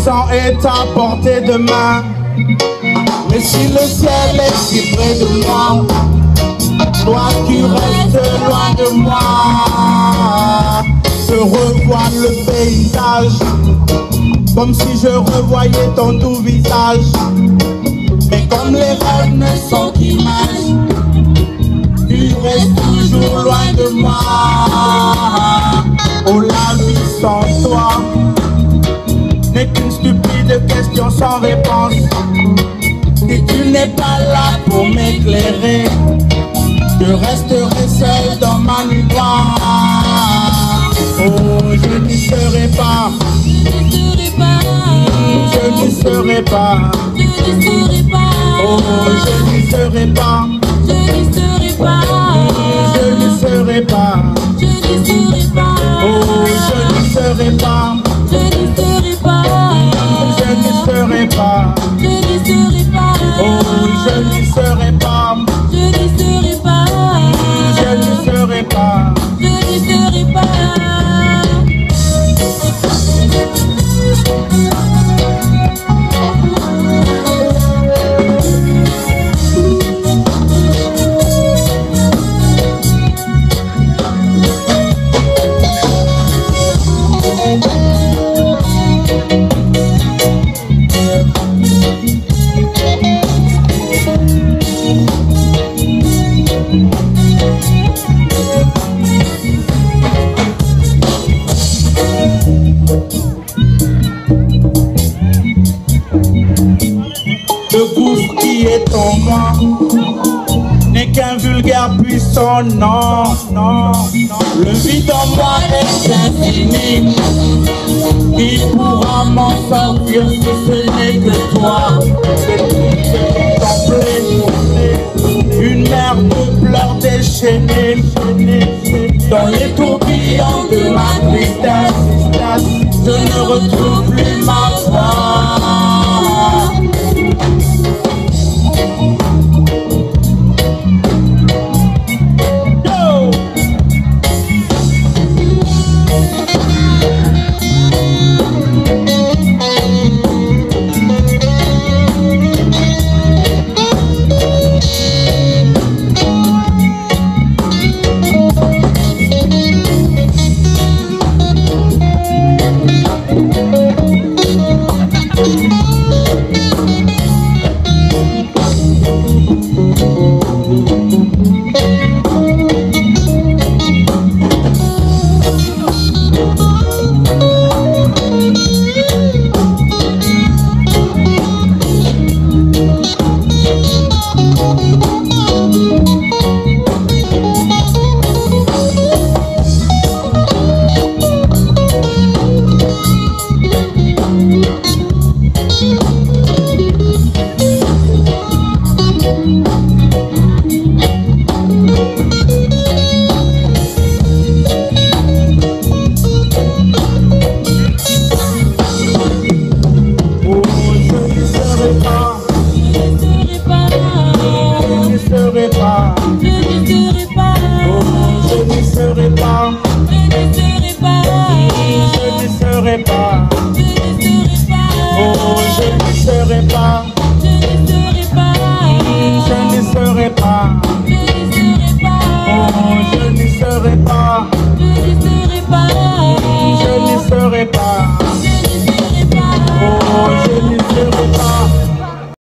Tout-Puissant est à portée de main. Mais si le ciel est si près de moi, toi tu restes loin de moi. Je revois le paysage, comme si je revoyais ton doux visage. Mais comme les rêves ne sont qu'images, tu restes toujours loin de moi. Oh, la vie sans toi n'est qu'une stupide question sans réponse. Si tu n'es pas là pour m'éclairer, je resterai seul dans ma nuit noire. Oh, je n'y serai pas, je n'y serai pas, oh, je n'y serai pas, je n'y serai pas, oh, je n'y serai pas, je n'y serai pas, oh, je n'y serai pas, je n'y serai pas. Le gouffre qui est en moi n'est qu'un vulgaire puissant, non, non, non. Le vide en moi est infini. Qui pourra m'en sortir si ce n'est que toi? Contempler une mer de pleurs déchaînés dans les tourbillons de ma tristesse. Je ne retrouve plus ma foi. Je ne serai pas, oh, je ne serai pas.